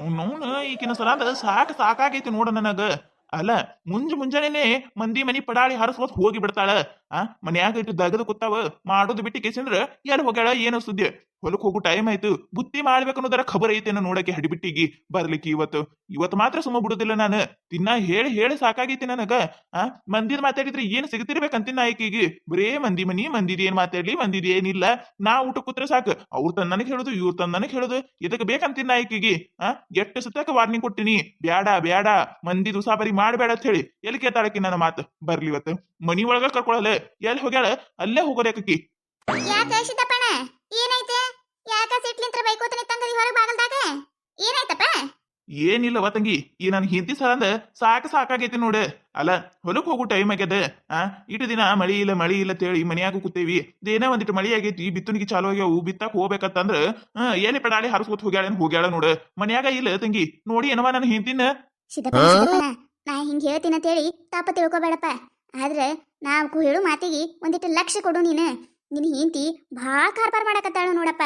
ಅವ್ನವ್ನ ಈಗಿನ ಸಲಾದ ಸಾಕಾಗೈತಿ ನೋಡ ನನಗ. ಅಲ್ಲ, ಮುಂಜಾನೆನೆ ಮಂದಿ ಮನಿ ಪಡಾಳಿ ಹರಸ್ಕೊತ್ ಹೋಗಿ ಬಿಡ್ತಾಳ. ಮನ್ಯಾಗ ಇಟ್ಟು ದಗದ ಕೂತಾವ, ಮಾಡೋದು ಬಿಟ್ಟು ಕೇಸಂದ್ರ ಎಲ್ಲಿ ಹೋಗ್ಯಾಳ ಏನೋ ಸುದ್ದಿ. ಹೊಲಕ್ ಹೋಗು ಟೈಮ್ ಆಯ್ತು, ಬುತ್ತಿ ಮಾಡ್ಬೇಕು ಅನ್ನೋದರ ಖಬರ್ ಐತೇನ ನೋಡಕ್ಕೆ ಹಡಿಬಿಟ್ಟಿಗಿ ಬರ್ಲಿಕ್ಕೆ ಇವತ್ತು ಮಾತ್ರ ಸುಮ್ಮ ಬಿಡುದಿಲ್ಲ ನಾನು. ತಿನ್ನ ಹೇಳಿ ಹೇಳಿ ಸಾಕಾಗೈತಿ ನನಗ. ಮಂದಿದ್ ಮಾತಾಡಿದ್ರೆ ಏನ್ ಸಿಗ್ತಿರ್ಬೇಕಂತಿನ ಆಯ್ಕಿಗಿ. ಬರೇ ಮಂದಿ ಮನಿ ಮಂದಿದ್ ಏನ್ ಮಾತಾಡ್ಲಿ, ಮಂದಿದ್ ಏನಿಲ್ಲ. ನಾ ಊಟ ಕೂತ್ರೆ ಸಾಕು, ಅವ್ರ ತಂದ್ ನನಗ್ ಹೇಳುದು, ಇವ್ರ ತಂದ್ ನನಗ್ ಹೇಳುದು. ಇದಕ್ಕೆ ಬೇಕಂತಿನ ಆಯ್ಕಿಗಿ. ಎಷ್ಟು ಸತಕ ವಾರ್ನಿಂಗ್ ಕೊಟ್ಟಿನಿ, ಬ್ಯಾಡ ಬ್ಯಾಡ ಮಂದಿ ದುಸಾಬರಿ ಮಾಡ್ಬೇಡ ಅಂತ ಹೇಳಿ. ಎಲ್ಲಿ ಕೇಳ್ತಾಳಕಿ ನನ್ನ ಮಾತು? ಬರ್ಲಿ ಇವತ್ತು ಮನಿ ಒಳಗ ಕರ್ಕೊಳಲ್ಲ, ಎಲ್ಲಿ ಹೋಗ್ಯಾಳ ಅಲ್ಲೇ ಹೋಗೋರೇಕಿ. ಯಾಕ ಸಿದ್ದಪ್ಪಣ್ಣ, ಏನೈತೆ? ಯಾಕ ಸಿಟ್ಲಿಂತ್ರ ಬೈಕೋತ ನಿಂತಂಗದಿ ಹೊರಗೆ ಬಾಗಲ್ದಾಗ? ಏನಾಯ್ತಪ್ಪ? ಏನಿಲ್ಲವ ತಂಗಿ, ಈ ನನ್ ಹಿಂದಿ ಸರಂದ ಸಾಕಾಗೈತಿ ನೋಡ. ಅಲ್ಲ, ಹೊಲಕ್ ಹೋಗು ಟೈಮ್ ಆಗ್ಯದ. ಇಟ್ಟು ದಿನ ಮಳಿ ಇಲ್ಲ ತೇಳಿ ಮನ್ಯಾಗ ಕೂತೇವಿ. ಇದೇನ ಒಂದಿಟ್ಟು ಮಳಿ ಆಗೈತಿ, ಬಿತ್ತುನಿಗೆ ಚಾಲು ಆಗ್ಯಾವು. ಬಿತ್ತಾಕ್ ಹೋಗ್ಬೇಕಂತಂದ್ರ ಎಲ್ಲಿ ಪಡಾಳಿ ಹರಸ್ಕೊತ್ ಹೋಗ್ಯಾಳ ನೋಡ. ಮನ್ಯಾಗ ಇಲ್ಲ ತಂಗಿ. ನೋಡಿ ಏನವ ನನ್ನ ಹಿಂದಿನ. ಸಿದ್ದಪ್ಪಣ್ಣ, ನಾ ಹಿಂಗ್ ಹೇಳ್ತೀನಿ ಅಂತೇಳಿ ತಾಪ ತಿಳ್ಕೊಬೇಡಪ್ಪ. ಆದ್ರೆ ನಾವು ಹೇಳು ಮಾತಿಗೆ ಒಂದಿಟ್ಟು ಲಕ್ಷ ಕೊಡು ನೀನು. ನಿನ್ ಹೆಂಡತಿ ಭಾಳ ಕಾರ್ಬಾರ ಮಾಡಕತ್ತಾಳ ನೋಡಪ್ಪ.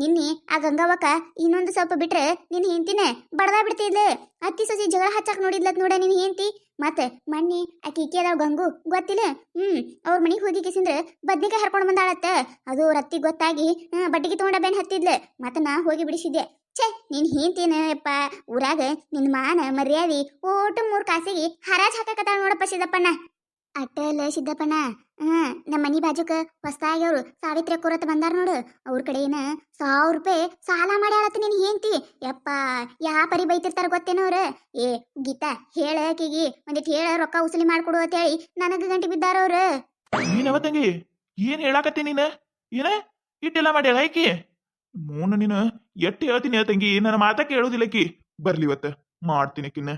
ನಿನ್ನೆ ಆ ಗಂಗವ್ವಕ್ಕ ಇನ್ನೊಂದು ಸ್ವಲ್ಪ ಬಿಟ್ರೆ ನಿನ್ ಹೆಂಡತಿನ ಬಡದ ಬಿಡ್ತಿದ್ಲು. ಅತ್ತಿ ಸೊಸಿ ಜಗಳ ಹಚ್ಚಾಕ್ ನೋಡಿದ್ಲತ್ ನೋಡ ನಿನ್ ಹೆಂಡತಿ. ಮತ್ತ ಮೊನ್ನೆ ಆಕಿ ಇಕ್ಕಿಯದಾವ ಗಂಗು ಗೊತ್ತಿಲ್ಲ. ಅವ್ರ ಮನಿಗ್ ಹೋಗಿ ಕಿಸಿಂದ್ರ ಬದ್ನಿಕಾಯಿ ಹರ್ಕೊಂಡ್ ಬಂದಾಳತ್ತ. ಅದು ಅವ್ರ ಅತ್ತಿ ಗೊತ್ತಾಗಿ ಬಡ್ಡಿಗೆ ತಗೊಂಡ ಬೆನ್ ಹತ್ತಿದ್ಲು. ಮತ್ತ ನಾ ಹೋಗಿ ಬಿಡಿಸಿದ್ದೆ. ಛೇ, ನಿನ್ ಹೆಂಡತಿನಪ್ಪ ಊರಾಗ ನಿನ್ ಮಾನ ಮರ್ಯಾದಿ ಓಟು 3 ಕಾಸಿಗೆ ಹರಾಜ್ ಹಾಕಕತ್ತಾಳ ನೋಡಪ್ಪ ಸಿದ್ದಪ್ಪಣ್ಣ. ಅಟ್ಟಲ್ಲ ಸಿದ್ದಪ್ಪಣ್ಣ, ನಮ್ಮ ಮನಿ ಬಾಜುಕ ಹೊಸ್ತಾಗಿ ಅವ್ರು ಸಾವಿತ್ರಿ ಅಕ್ಕೋರತ್ ಬಂದಾರ ನೋಡು. ಅವ್ರ ಕಡೆ ಏನ 1000 ರೂಪಾಯಿ ಸಾಲ ಮಾಡ್ಯಾಳತ್ತ ನಿನ್ ಹೆಂಡತಿ. ಯಪ್ಪ, ಯಾ ಪರಿ ಬೈತಿರ್ತಾರ ಗೊತ್ತೇನೋ ಅವ್ರ. ಏ ಗೀತಾ, ಹೇಳ ಆಕಿಗಿ ಒಂದಿಟ್ಟು ಹೇಳ, ರೊಕ್ಕ ಉಸಲಿ ಮಾಡ್ಕೊಡು ಅಂತ ಹೇಳಿ ನನಗ ಗಂಟಿ ಬಿದ್ದಾರ ಅವ್ರು. ನೀನವ ತಂಗಿ, ಏನ್ ಹೇಳಾಕತ್ತಿ ನೀನ? ಏನ ಇಟ್ಟೆಲ್ಲ ಮಾಡ್ಯಾಳ ಆಕಿ? ಮೂನ ನೀನು ಎಟ್ಟು ಹೇಳ್ತೀನಿ ತಂಗಿ, ನನ್ನ ಮಾತ ಕೇಳುದಿಲ್ಲಕಿ. ಬರ್ಲಿ ಇವತ್ತ ಮಾಡ್ತೀನಿ ಕಿನ್ನ.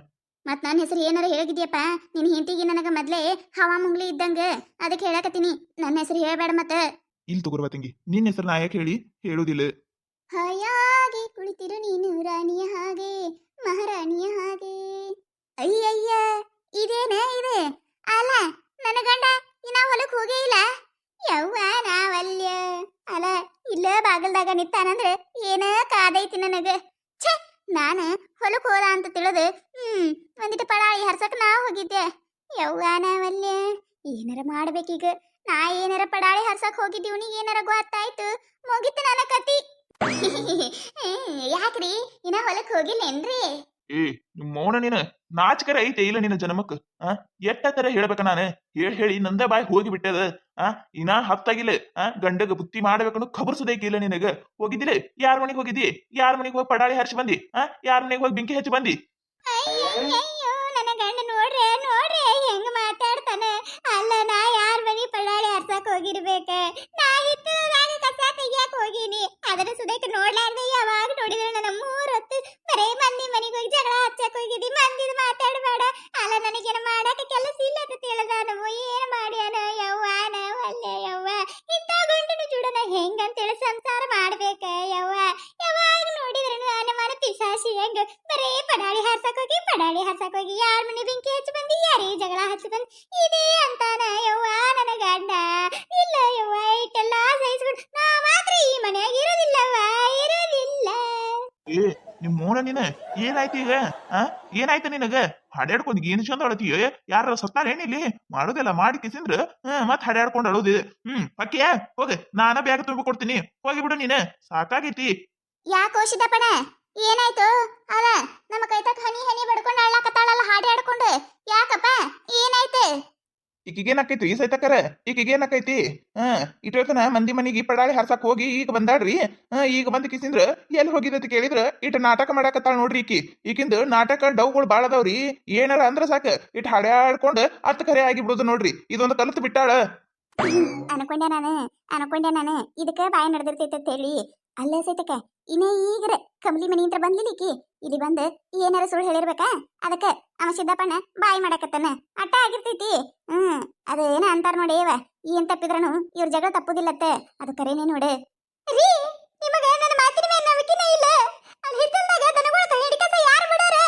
ಮತ್ ನನ್ನ ಹೆಸರು ಏನಾರ ಹೇಳಿದ್ಯಪ್ಪ ನಿನ್ ಹೆಂಡತಿಗೆ ನನಗ ಮೊದ್ಲೇ ಹವಾ ಮುಂಗ್ಲಿ ಇದ್ದಂಗ. ಅದಕ್ಕೆ ಹೇಳಕತ್ತೀನಿ, ನನ್ನ ಹೆಸರು ಹೇಳ್ಬೇಡ ಮತ್ತ. ಇಲ್ಲಿ ತಗೋರ್ವ ತಂಗಿ, ನಿನ್ನ ಹೆಸರು ನಾ ಯಾಕೆ ಹೇಳುದಿಲ್ಲ. ಹಾಯಾಗಿ ಕುಳಿತಿರು ನೀನು ರಾಣಿಯ ಹಾಗೆ, ಮಹಾರಾಣಿಯ ಹಾಗೆ. ಅಯ್ಯಯ್ಯ, ಇದೇನ ಇದೆ? ಅಲ್ಲ, ನನ್ನ ಗಂಡ ಇನ್ನ ಹೊಲಕ್ ಹೋಗೇ ಇಲ್ಲ. ಯವ್ವ ನಾವಲ್ಯ. ಅಲ್ಲ, ಇಲ್ಲ ಬಾಗಲ್ದಾಗ ನಿತ್ತಾನಂದ್ರೆ ಏನ ಕಾದೈತಿ ನನಗ. ಛೇ, ನಾನ ಹೊಲಕ್ ಹೋದ ಅಂತ ತಿಳಿದು ಒಂದಿಟ್ಟು ಪಳಾಳಿ ಹರ್ಸಕ್ ನಾ ಹೋಗಿದ್ದೆ. ಯವ್ವ ನಾವಲ್ಯ, ಏನಾರ ಮಾಡ್ಬೇಕೀಗ. ನಾ ಏನಾರ ಪಡಾಳಿ ಹರ್ಸಕ್ ಹೋಗಿದ್ದೀವಿ, ಏನಾರ ಗೊತ್ತಾಯ್ತು, ಮುಗಿತು ನನ್ನ ಕತಿ. ಯಾಕ್ರಿ ಇನ್ನ ಹೊಲಕ್ ಹೋಗಿಲ್ಲೇನ್ರಿ? ಏ ಮೌನ ನೀನ, ನಾಚಿಕರ ಐತೆ ಇಲ್ಲ ನಿನ್ನ ಜನ್ಮಕ್? ಎಟ್ಟ ತರ ಹೇಳ್ಬೇಕ ನಾನು? ಹೇಳಿ ನಂದ ಬಾಯ್ ಹೋಗಿ ಬಿಟ್ಟದ. ಇನ್ನ ಹತ್ತಾಗಿಲ್ಲ. ಗಂಡಗ ಬುತ್ತಿ ಮಾಡ್ಬೇಕನ್ನು ಖಬರ್ಸೋದೇಕ ಇಲ್ಲ ನಿನಗ. ಹೋಗಿದ್ದಿಲ್ಲ? ಯಾರ ಮನೆಗೆ ಹೋಗಿದ್ದಿ? ಯಾರ ಮನೆಗೆ ಹೋಗಿ ಪಡಾಳಿ ಹರ್ಸಿ ಬಂದಿ? ಯಾರ ಮನೆಗೆ ಹೋಗಿ ಬೆಂಕಿ ಹಚ್ಚಿ ಬಂದಿ? ಅಯ್ಯೋ, ನನ್ನ ಗಂಡ ನೋಡ್ರೆ ಹೆಂಗ ಮಾತಾಡ್ತಾನ. ಅಲ್ಲ, ನಾ ಯಾರ ಮನಿ ಪಡಾಳಿ ಹರ್ಸಕ್ ಹೋಗಿರ್ಬೇಕ? ನಾ ಹಿತ್ತಲದಾಗ ಕಸ ತೆಗಿಯಾಕ ಹೋಗಿನಿ. ಅದರ ಸುದಕ್ಕೆ ನೋಡ್ಲಾರ್ದೆ ಯಾವಾಗ ನೋಡಿದ್ರೆ ನನ್ನ 3 ಹೊತ್ತು ಬರೇ ಮಂದಿ ಮನಿಗೆ ಹೋಗಿ ಜಗಳ ಹಚ್ಚಕ್ ಹೋಗಿದ್ದಿ. ಮಂದಿದ್ ಮಾತಾಡಬೇಡ. ಅಲ್ಲ, ನನಗೇನ ಮಾಡಾಕ ಕೆಲಸ ಇಲ್ಲ ಅಂತ ತಿಳಿದ ನಾವು ಏನ್ ಮಾಡ್ಯಾನ? ಯವ್ವ ನಾವಲ್ಲೇ ಯವ್ವ. ಇಂಥ ಗಂಡನ ಜುಡನ ಹೆಂಗಂತೇಳಿ ಸಂಸಾರ ಮಾಡ್ಬೇಕ ಯವ್ವ? ಯಾವಾಗ ನೋಡಿದ್ರೆ ನನ್ನ ಮನ ಪಿಸಾಸಿ ಹೆಂಗ ಬರೇ ಪಡಾಳಿ ಹರ್ಸಕ್ ಹೋಗಿ ಯಾರ ಮನೆ ಬೆಂಕಿ ಹಚ್ಚಿ ಬಂದಿ, ಯಾರೇ ಜಗಳ ಹಚ್ಚಿ ಬಂದಿ, ಇದೇ ಅಂತಾನ ಯವ್ವ ನನ್ನ ಗಂಡ. ಇಲ್ಲ ಯವ್ವ, ಇಟ್ಟೆಲ್ಲ ಸಹಿಸ್ಬಿಟ್ಟು ನಾ ಮಾತ್ರ ಈ ಮನ್ಯಾಗ ಇರೋದಿಲ್ಲವ್ವ, ಇರೋದಿಲ್ಲ. ಏ ನಿಮ್ ಮೌನ ನೀನ, ಏನಾಯ್ತು ಈಗ? ಏನಾಯ್ತು ನಿನಗ? ಹಾಡ್ಯಾಡ್ಕೊಂಡ್ ಏನ್ ಚಂದ ಅಳತೀಯ? ಯಾರ ಸತ್ತಾರ ಏನಿಲ್ಲಿ? ಮಾಡೋದೆಲ್ಲ ಮಾಡಿ ಕಿಸಿಂದ್ರ ಮತ್ ಹಾಡ್ಯಾಡ್ಕೊಂಡ್ ಅಳೋದು. ಅಕ್ಕಿಯ ಹೋಗ, ನಾನ ಬ್ಯಾಗ್ ತುಂಬ ಕೊಡ್ತೀನಿ, ಹೋಗಿ ಬಿಡು ನೀನ. ಸಾಕಾಗೈತಿ. ಯಾಕೋ ಸಿದ್ದಪ್ಪಣ, ಏನಾಯ್ತು? ಅಲ್ಲ, ನಮ್ಮ ಕೈತಕ್ ಹನಿ ಹನಿ ಬಡ್ಕೊಂಡು ಅಳ್ಳಾಕತ್ತಾಳಲ್ಲ ಹಾಡಿ ಆಡ್ಕೊಂಡು. ಯಾಕಪ್ಪ, ಏನಾಯ್ತು? ಈಕಿಗೇನಾಕೈತಿ ಈ ಸೈತಕರ? ಈಕಿಗೇನಾಕೈತಿ? ಇಟ್ಟೋತನ ಮಂದಿ ಮನಿಗೆ ಪಡಾಳಿ ಹರ್ಸಕ್ ಹೋಗಿ ಈಗ ಬಂದಾಡ್ರಿ. ಈಗ ಬಂದ್ ಕಿಸಿಂದ್ರ ಎಲ್ಲಿ ಹೋಗಿದತ್ ಕೇಳಿದ್ರ ಇಟ್ ನಾಟಕ ಮಾಡಾಕತ್ತಾಳ ನೋಡ್ರಿ. ಈಕಿಂದ ನಾಟಕ ಡೌಗಳು ಬಾಳ ಅದಾವ್ರಿ. ಏನಾರ ಅಂದ್ರ ಸಾಕ ಇಟ್ ಹಾಡ್ಯಾಡ್ಕೊಂಡ್ ಅತ್ ಕರೆ ಆಗಿ ಬಿಡುದು ನೋಡ್ರಿ. ಇದೊಂದು ಕಲತ್ ಬಿಟ್ಟಾಳ. ಅನ್ಕೊಂಡೆ ನಾನು ಇದಕ್ಕ ಬಾಯಿ ನಡೆದಿರ್ತೈತೆ ಅಂತ ಹೇಳಿ. ಅಲ್ಲೇ ಸೈತಕ ಇನ್ನ ಈಗರ ಕಮಲಿ ಮನಿ ಅಂತ ಬಂದ್ಲಿಕ್ಕಿ ಇಲ್ಲಿ ಬಂದು ಏನಾರ ಸುಳ್ಳು ಹೇಳಿರ್ಬೇಕಾ? ಅದಕ್ಕ ಅವ ಸಿದ್ದಪ್ಪಣ್ಣ ಬಾಯಿ ಮಾಡಕತ್ತನ ಅಟ್ಟ ಆಗಿರ್ತೈತಿ. ಅದು ಏನ ಅಂತಾರ ನೋಡಿ, ಏನ್ ತಪ್ಪಿದ್ರನು ಇವ್ರ ಜಗಳ ತಪ್ಪುದಿಲ್ಲತ್ತೆ. ಅದು ಕರೇನೆ ನೋಡು. ರೀ, ನಿಮಗ ನನ್ನ ಮಾತಿನ ಮೇಲೆ ನಂಬಿಕೆನೇ ಇಲ್ಲ? ಅಲ್ಲಿ ಹಿತ್ತಲ್ದಾಗ ದನಗಳ ಕೈ ಹಿಡಿಕಸ ಯಾರು ಬಿಡಾರ?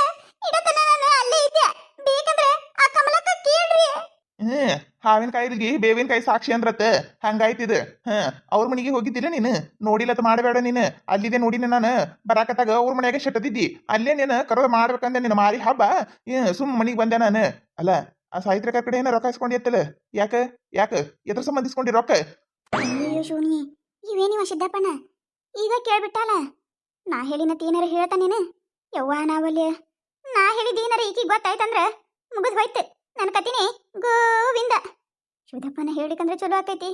ಇಡತನ ನಾನು ಅಲ್ಲೇ ಇದ್ದೆ. ಬೇಕಂದ್ರೆ ಆ ಕಮಲಕ್ಕ ಕೇಳ್ರಿ. ಹಾವಿನಕಾಯಿಗೆ ಬೇವಿನಕಾಯಿ ಸಾಕ್ಷಿ ಅಂದ್ರತ್ತ ಹಂಗಾಯ್ತಿದ. ಅವ್ರ ಮನೆಗೆ ಹೋಗಿದ್ದಿಲ್ಲ ನೀನು, ನೋಡಿಲ್ಲತ್ತ ಮಾಡಬೇಡ ನೀನು. ಅಲ್ಲಿದೆ ನೋಡಿನ ನಾನು ಬರಾಕತ್ತಾಗ ಅವ್ರ ಮನ್ಯಾಗ ಶೆಟ್ಟದಿದ್ದಿ, ಅಲ್ಲೇ ನೀನು ಕರೋದ ಮಾಡ್ಬೇಕಂದ ನಿನ್ನ ಮಾರಿ ಹಬ್ಬ. ಸುಮ್ ಮನಿಗೆ ಬಂದೆ ನಾನು. ಅಲ್ಲ ಆ ಸಾಹಿತ್ರಿಕ ಕಡೆ ಏನೋ ರೊಕ್ಕ ಇಸ್ಕೊಂಡಿತ್ತಲ್ಲ, ಯಾಕ ಯಾಕ ಎದ್ರ ಸಂಬಂಧಿಸ್ಕೊಂಡಿ ರೊಕ್ಕ? ಅಯ್ಯೋ ಶಿವನಿ, ಇವೇನಿವ ಸಿದ್ದಪ್ಪನ ಈಗ ಕೇಳ್ಬಿಟ್ಟಲ್ಲ. ನಾ ಹೇಳಿನತಿ ಏನಾರ ಹೇಳ್ತಾ ನೀನು? ಯವ್ವ ನಾವಲ್ಲಿ ನಾ ಹೇಳಿದ ಏನಾರ ಈಕಿಗೆ ಗೊತ್ತಾಯ್ತಂದ್ರ ಮುಗಿದ್ ಹೋಯ್ತು ನನ್ನ ಕತಿನೇ ಗೋವಿಂದ. ಶಿವದಪ್ಪನ ಹೇಳಿಕಂದ್ರೆ ಚಲೋ ಆಕೈತಿ.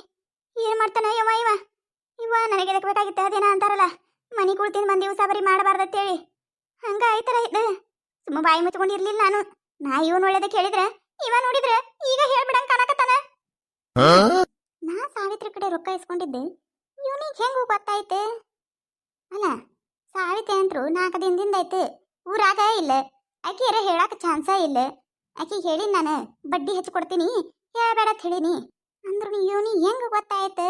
ಏನ್ ಮಾಡ್ತಾನ ಯವ್ವ ಇವ? ಇವ ನನಗೆ ಎದಕ್ ಬೇಕಾಗಿತ್ತ? ಅದೇನ ಅಂತಾರಲ್ಲ, ಮನಿ ಕುಳ್ತಿನ ಮಂದಿ ಉಸಾಬರಿ ಮಾಡಬಾರ್ದತ್ತೇಳಿ ಹಂಗ ಆಯ್ತಲ್ಲ ಇದು. ಸುಮ್ಮ ಬಾಯಿ ಮುಚ್ಕೊಂಡಿರ್ಲಿಲ್ಲ ನಾನು. ನಾ ಇವನ್ ಒಳ್ಳೇದಕ್ಕೆ ಹೇಳಿದ್ರೆ ಇವ ನೋಡಿದ್ರೆ ಈಗ ಹೇಳ್ಬಿಡಂಗ್ ಕಾಣಕತ್ತಾನ. ನಾ ಸಾವಿತ್ರಿ ಕಡೆ ರೊಕ್ಕ ಇಸ್ಕೊಂಡಿದ್ದೆ ಇವನಿಗೆ ಹೆಂಗ ಗೊತ್ತಾಯ್ತು? ಅಲ್ಲ ಸಾವಿತ್ರಿ ಅಂತರು 4 ದಿನದಿಂದ ಆಯ್ತು ಊರಾಗ ಇಲ್ಲ. ಆಕಿಯರ ಹೇಳಾಕ ಚಾನ್ಸ ಇಲ್ಲ. ಆಕಿ ಹೇಳಿನ್ ನಾನು ಬಡ್ಡಿ ಹೆಚ್ಚು ಕೊಡ್ತೀನಿ ಹೇಳ್ಬೇಡ ಅಂತ ಹೇಳಿನಿ ಅಂದ್ರು ಇವನಿ ಹೆಂಗ ಗೊತ್ತಾಯ್ತು?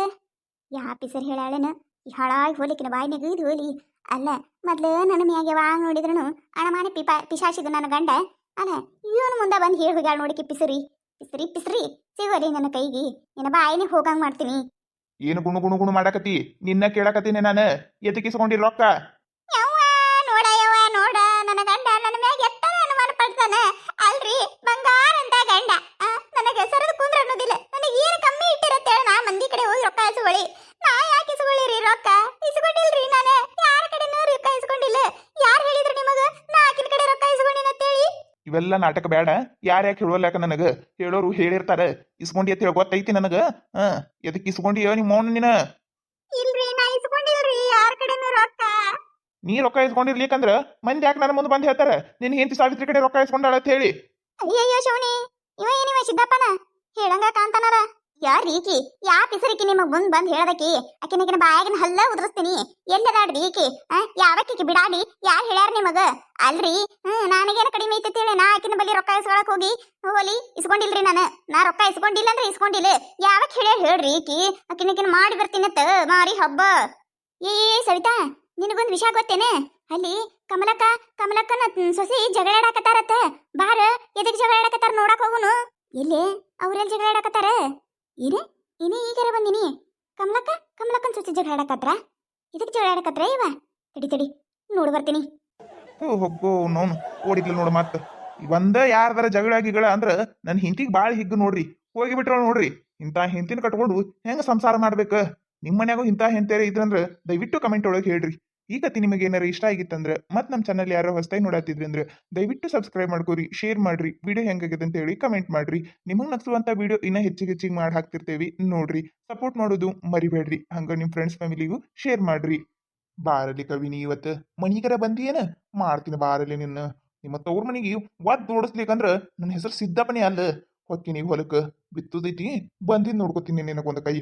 ಯಾ ಪಿಸರ್ ಹೇಳಾಳೇನ ಹಾಳಾಗಿ ಹೋಲಿಕಿನ ಬಾಯಿನಾಗ ಇದು ಹೋಲಿ. ಅಲ್ಲ ಮೊದ್ಲು ನನ್ನ ಮ್ಯಾಗ ಯಾವಾಗ ನೋಡಿದ್ರೂ ಅಣಮಾನಿ ಪಿಶಾಚಿದು ನನ್ನ ಗಂಡ. ಅಲ್ಲ ಇವನು ಮುಂದೆ ಬಂದು ಹೇಳಿ ಹೋಗ್ಯಾಳ ನೋಡಿಕಿ ಪಿಸರಿ ಪಿಸರಿ ಪಿಸರಿ ಸಿಗೋಲಿ ನನ್ನ ಕೈಗೆ, ನಿನ್ನ ಬಾಯಿನೇ ಹೋಗಂಗ್ ಮಾಡ್ತೀನಿ. ಏನು ಗುಣು ಗುಣು ಗುಣು ಮಾಡಕತ್ತಿ? ನಿನ್ನ ಕೇಳಕತ್ತೀನಿ ನಾನು. ಎದಕ್ಕಿಸ್ಕೊಂಡಿ ರೊಕ್ಕ? ಯವ್ವ ನೋಡ ಯವ್ವ ನೋಡ, ನನ್ನ ಗಂಡ ನನ್ನ ಮ್ಯಾಗ ಎತ್ತರ ಅನುಮಾನ ಪಡ್ತಾನ. ಅಲ್ರಿ ಬಂಗಾರ ಅಂತ ಗಂಡ ನನಗೆ ಸರದ ಕುಂದ್ರ ಅನ್ನೋದಿಲ್ಲ. ನನಗೆ ಏನು ಕಮ್ಮಿ ಇಟ್ಟಿರತ್ತೆ ನಾ ಮಂದಿ ಕಡೆ ಹೋಗಿ ರೊಕ್ಕ ಇಸ್ಕೊಳ್ಳಿ. ನಾ ಯಾಕೆ ಇಸ್ಕೊಳ್ಳಿರಿ ರೊಕ್ಕ? ಇಸ್ಕೊಂಡಿಲ್ರಿ ನಾನು ಯಾರ ಕಡೆನೂ ರೊಕ್ಕ ಇಸ್ಕೊಂಡಿಲ್ಲ. ಯಾರು ಹೇಳಿದ್ರು ನಿಮಗ ನಾ ಆಕಿನ ಕಡೆ ರೊಕ್ಕ ಇಸ್ಕೊಂಡಿನ ಅಂತೇಳಿ? ಇವೆಲ್ಲ ನಾಟಕ ಬೇಡ. ಯಾರ್ಯಾಕೆ ಹೇಳೋಲ್ಯಾಕ ನನಗ? ಹೇಳೋರು ಹೇಳಿರ್ತಾರ. ಇಸ್ಕೊಂಡಿ ಅಂತ ಹೇಳಿ ಗೊತ್ತೈತಿ ನನಗ. ಎದಕ್ಕೆ ಇಸ್ಕೊಂಡಿಯೋ ನಿಮ್ಮ ಮೌನ ನೀನ? ಇಲ್ರಿ ನಾ ಇಸ್ಕೊಂಡಿಲ್ರಿ ಯಾರ ಕಡೆನೂ ರೊಕ್ಕ. ನೀ ರೊಕ್ಕ ಇಸ್ಕೊಂಡಿರ್ಲಿಕ್ಕಂದ್ರ ಮಂದಿ ಯಾಕೆ ನನ್ನ ಮುಂದೆ ಬಂದು ಹೇಳ್ತಾರ ನಿನ್ನ ಹೆಂಡತಿ ಸಾವಿತ್ರಿ ಕಡೆ ರೊಕ್ಕ ಇಸ್ಕೊಂಡಾಳ ಅಂತ ಹೇಳಿ? ಅಯ್ಯಯ್ಯೋ ಶಿವನಿ, ಇವ ಏನಿವ ಸಿದ್ದಪ್ಪನ ಹೇಳಂಗ ಕಾಣ್ತಾನಾರ. ಯಾರೀ ಈಕಿ? ಯಾ ಪಿಸರಿಕಿ ನಿಮಗ್ ಮುಂದ್ ಬಂದ್ ಹೇಳದಕಿ? ಆಕಿನ ಬಾಯಾಗಿನ ಹಲ್ಲ ಉದ್ರಸ್ತೀನಿ. ಎಲ್ಲದಾಡ್ರಿ ಈಕಿ? ಯಾವಕ್ಕೀಕಿ ಬಿಡಾಡಿ? ಯಾರು ಹೇಳ್ಯಾರ ನಿಮಗ? ಅಲ್ರಿ ನನಗೇನು ಕಡಿಮೆ ಐತೇಳಿ ನಾ ಆಕಿನ ಬಲ್ಲಿ ರೊಕ್ಕ ಇಸ್ಕೊಳಕ್ ಹೋಗಿ ಹೋಲಿ ಇಸ್ಕೊಂಡಿಲ್ರಿ ನಾನು. ನಾ ರೊಕ್ಕ ಇಸ್ಕೊಂಡಿಲ್ಲ ಅಂದ್ರೆ ಇಸ್ಕೊಂಡಿಲ್ಲ. ಯಾವಕ್ ಹೇಳ್ರಿ ಈಕಿ? ಆಕಿನ ಮಾಡಿ ಬರ್ತೀನತ್ತ ಮಾರಿ ಹಬ್ಬ. ಏ ಸವಿತಾ, ನಿನಗೊಂದು ವಿಷಯ ಗೊತ್ತೇನೆ? ಅಲ್ಲಿ ಕಮಲಕ್ಕನ ಸೊಸಿ ಜಗಳಾಡಕತ್ತಾರತ್ತ. ಬಾರ ಎದಕ್ ಜಗಳಾಡಕತ್ತಾರ ನೋಡಕ್ ಹೋಗುನು. ಎಲ್ಲಿ ಅವ್ರೆಲ್ಲಿ ಜಗಳಾಡಕತ್ತಾರ? ಏನೇ ಈಗಾರ ಬಂದಿನಿ. ಕಮಲಕ್ಕನ್ ಸೊಸಿ ಜಗಳಾಡಕತ್ರ? ಇದಕ್ ಜಗಳಾಡಕತ್ರ ಇವ? ತಡಿ ನೋಡು ಬರ್ತೀನಿ. ಹೋಗೋ ನೋನು ಓಡಿದ್ಲು ನೋಡು. ಮತ್ತ ಒಂದ ಯಾರದಾರ ಜಗಳ ಗಿಗಳ ಅಂದ್ರ ನನ್ನ ಹಿಂತಿಗೆ ಬಾಳ ಹಿಗ್ಗು ನೋಡ್ರಿ. ಹೋಗಿ ಬಿಟ್ರ ನೋಡ್ರಿ. ಇಂಥ ಹೆಂತಿನ ಕಟ್ಕೊಂಡು ಹೆಂಗ ಸಂಸಾರ ಮಾಡ್ಬೇಕ? ನಿಮ್ಮ ಮನ್ಯಾಗೂ ಇಂಥ ಹೆಂತೇರೆ ಇದ್ರಂದ್ರ ದಯವಿಟ್ಟು ಕಮೆಂಟ್ ಒಳಗೆ ಹೇಳ್ರಿ. ಈ ಕತಿ ನಿಮಗೆ ಏನಾರ ಇಷ್ಟ ಆಗಿತ್ತಂದ್ರೆ ಮತ್ತೆ ನಮ್ಮ ಚಾನಲ್ ಯಾರೋ ಹೊಸದಾಗಿ ನೋಡತ್ತಿದ್ರಿ ಅಂದ್ರೆ ದಯವಿಟ್ಟು ಸಬ್ಸ್ಕ್ರೈಬ್ ಮಾಡ್ಕೋರಿ, ಶೇರ್ ಮಾಡ್ರಿ, ವಿಡಿಯೋ ಹೆಂಗಾಗಿದೆ ಅಂತ ಹೇಳಿ ಕಮೆಂಟ್ ಮಾಡ್ರಿ. ನಿಮಗೆ ನಗಿಸುವಂತ ವಿಡಿಯೋ ಇನ್ನೂ ಹೆಚ್ಚಿಗೆ ಮಾಡಿ ಹಾಕ್ತಿರ್ತೇವಿ ನೋಡ್ರಿ. ಸಪೋರ್ಟ್ ಮಾಡೋದು ಮರಿಬೇಡ್ರಿ. ಹಂಗ ನಿಮ್ಮ ಫ್ರೆಂಡ್ಸ್ ಫ್ಯಾಮಿಲಿಗೂ ಶೇರ್ ಮಾಡ್ರಿ. ಬಾರಲಿ ಕವಿನಿ, ಇವತ್ತು ಮನಿಗರ ಬಂದಿಯೇನ? ಮಾಡ್ತೀನಿ ಬಾರಲಿ ನಿನ್ನ. ನಿಮ್ಮ ತವ್ರ ಮನಿಗೆ ಒದ್ ಓಡಿಸ್ಲಿಕ್ಕಂದ್ರ ನನ್ನ ಹೆಸರು ಸಿದ್ದಪ್ಪನೇ ಅಲ್ಲ. ಹೊಕ್ಕಿನಿ ಹೊಲಕ್ಕ ಬಿತ್ತುದೈತಿ, ಬಂದಿದ್ ನೋಡ್ಕೊತೀನಿ ನಿನಗೊಂದು ಕೈ.